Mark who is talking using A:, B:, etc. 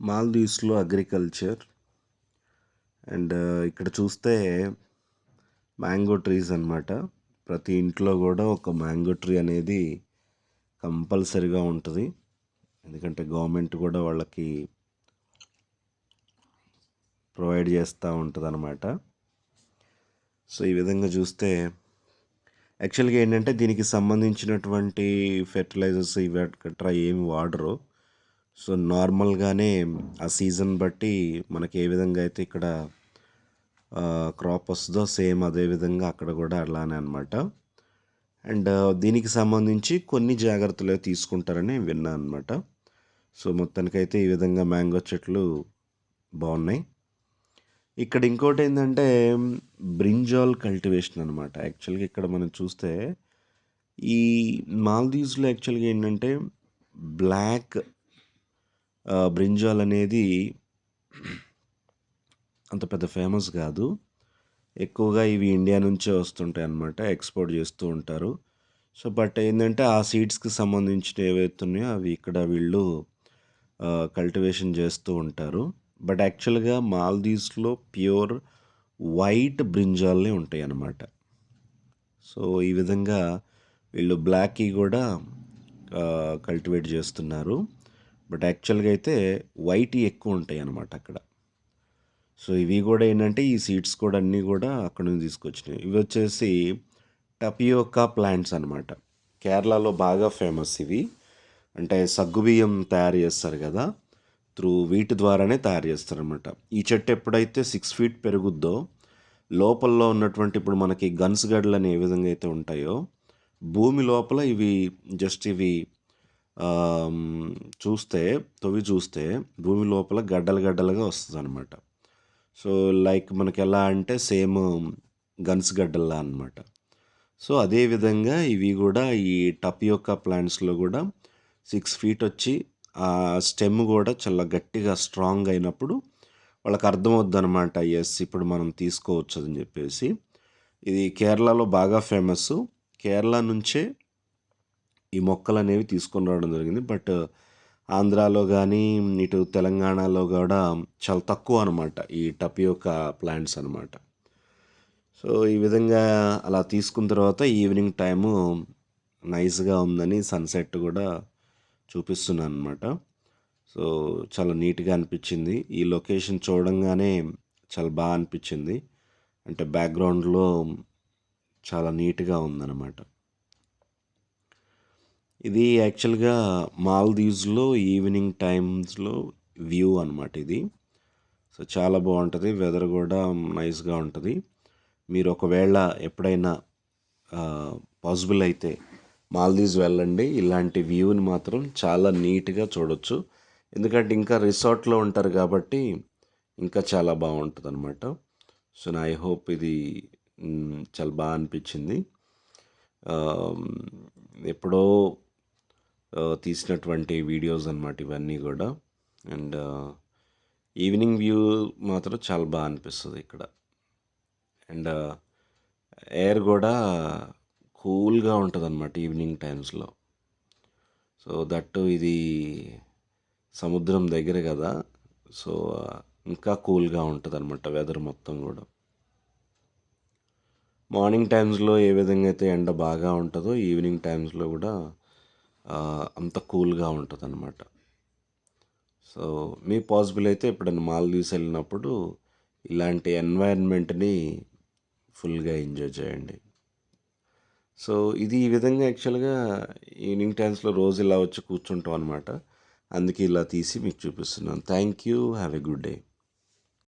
A: మాల్దీవ్స్లో agriculture and ఇక్కడ చూస్తే mango trees అన్నమాట. ప్రతి ఇంట్లో కూడా ఒక మ్యాంగో ట్రీ అనేది కంపల్సరీగా ఉంటుంది. ఎందుకంటే గవర్నమెంట్ కూడా వాళ్ళకి ప్రొవైడ్ చేస్తూ ఉంటుంది అన్నమాట. సో ఈ విధంగా చూస్తే యాక్చువల్గా ఏంటంటే దీనికి సంబంధించినటువంటి ఫెర్టిలైజర్స్ ఇవి గట్రా ఏమి వాడరు. సో నార్మల్గానే ఆ సీజన్ బట్టి మనకి ఏ విధంగా అయితే ఇక్కడ క్రాప్ వస్తుందో సేమ్ అదే విధంగా అక్కడ కూడా అలానే అనమాట. అండ్ దీనికి సంబంధించి కొన్ని జాగ్రత్తలు తీసుకుంటారని విన్నాను అనమాట. సో మొత్తానికైతే ఈ విధంగా మ్యాంగో చెట్లు బాగున్నాయి. ఇక్కడ ఇంకోటి ఏంటంటే బ్రింజాల్ కల్టివేషన్ అనమాట. యాక్చువల్గా ఇక్కడ మనం చూస్తే ఈ మాల్దీవ్స్లో యాక్చువల్గా ఏంటంటే బ్లాక్ బ్రింజాల్ అనేది అంత పెద్ద ఫేమస్ కాదు. ఎక్కువగా ఇవి ఇండియా నుంచే వస్తుంటాయి అన్నమాట, ఎక్స్పోర్ట్ చేస్తూ ఉంటారు. సో బట్ ఏంటంటే ఆ సీడ్స్కి సంబంధించిన ఏవైతే ఉన్నాయో అవి ఇక్కడ వీళ్ళు కల్టివేషన్ చేస్తూ ఉంటారు. బట్ యాక్చువల్గా మాల్దీవ్స్లో ప్యూర్ వైట్ బ్రింజాల్నే ఉంటాయి అన్నమాట. సో ఈ విధంగా వీళ్ళు బ్లాక్కి కూడా కల్టివేట్ చేస్తున్నారు. బట్ యాక్చువల్గా అయితే వైట్ ఎక్కువ ఉంటాయి అన్నమాట అక్కడ. సో ఇవి కూడా ఏంటంటే ఈ సీడ్స్ కూడా అన్నీ కూడా అక్కడ నుంచి తీసుకొచ్చినాయి. ఇవి వచ్చేసి టపియోకా ప్లాంట్స్ అనమాట. కేరళలో బాగా ఫేమస్ ఇవి. అంటే సగ్గుబియ్యం తయారు చేస్తారు కదా, వీటి ద్వారానే తయారు చేస్తారనమాట. ఈ చెట్టు ఎప్పుడైతే 6 ఫీట్ పెరుగుద్దో లోపల్లో ఉన్నటువంటి ఇప్పుడు మనకి గన్స్ గడ్డలు అని ఏ విధంగా అయితే ఉంటాయో భూమి లోపల ఇవి జస్ట్ ఇవి చూస్తే భూమి లోపల గడ్డలు గడ్డలుగా వస్తుంది అనమాట. సో లైక్ మనకి ఎలా అంటే సేమ్ గన్స్ గడ్డల్లా అనమాట. సో అదేవిధంగా ఇవి కూడా ఈ టపియోకా ప్లాంట్స్లో కూడా 6 ఫీట్ వచ్చి ఆ స్టెమ్ కూడా చాలా గట్టిగా స్ట్రాంగ్ అయినప్పుడు వాళ్ళకి అర్థమవుద్ది అనమాట, ఎస్ ఇప్పుడు మనం తీసుకోవచ్చు అని చెప్పేసి. ఇది కేరళలో బాగా ఫేమస్. కేరళ నుంచే ఈ మొక్కలు అనేవి తీసుకొని రావడం జరిగింది. బట్ ఆంధ్రాలో కానీ ఇటు తెలంగాణలో కూడా చాలా తక్కువ అనమాట ఈ టపియోకా ప్లాంట్స్ అనమాట. సో ఈ విధంగా అలా తీసుకున్న తర్వాత ఈవినింగ్ టైము నైస్గా ఉందని సన్సెట్ కూడా చూపిస్తున్నాను అనమాట. సో చాలా నీట్గా అనిపించింది. ఈ లొకేషన్ చూడంగానే చాలా బాగా అనిపించింది. అంటే బ్యాక్గ్రౌండ్లో చాలా నీట్గా ఉందన్నమాట. ఇది యాక్చువల్గా మాల్దీవ్స్లో ఈవినింగ్ టైమ్స్లో వ్యూ అనమాట ఇది. సో చాలా బాగుంటుంది, వెదర్ కూడా నైస్గా ఉంటుంది. మీరు ఒకవేళ ఎప్పుడైనా పాసిబుల్ అయితే మాల్దీవ్స్ వెళ్ళండి. ఇలాంటి వ్యూని మాత్రం చాలా నీట్గా చూడొచ్చు. ఎందుకంటే ఇంకా రిసార్ట్లో ఉంటారు కాబట్టి ఇంకా చాలా బాగుంటుంది అనమాట. సో ఐ హోప్ ఇది చాలా బాగా అనిపించింది. ఎప్పుడో తీసినటువంటి వీడియోస్ అనమాట ఇవన్నీ కూడా. అండ్ ఈవినింగ్ వ్యూ మాత్రం చాలా బాగా అనిపిస్తుంది ఇక్కడ. అండ్ ఎయిర్ కూడా కూల్గా ఉంటుంది అనమాట ఈవినింగ్ టైమ్స్లో. సో దట్టు ఇది సముద్రం దగ్గర కదా, సో ఇంకా కూల్గా ఉంటుంది అనమాట వెదర్ మొత్తం కూడా. మార్నింగ్ టైమ్స్లో ఏ విధంగా అయితే ఎండ బాగా ఉంటుందో ఈవినింగ్ టైమ్స్లో కూడా అంత కూల్గా ఉంటుంది అనమాట. సో మీ పాసిబుల్ అయితే ఎప్పుడైనా మాల్దీవ్స్ వెళ్ళినప్పుడు ఇలాంటి ఎన్వైరన్మెంట్ని ఫుల్గా ఎంజాయ్ చేయండి. సో ఇది ఈ విధంగా యాక్చువల్గా ఈవినింగ్ టైమ్స్లో రోజు ఇలా వచ్చి కూర్చుంటాం అనమాట. అందుకే ఇలా తీసి మీకు చూపిస్తున్నాను. Thank you, have a good day.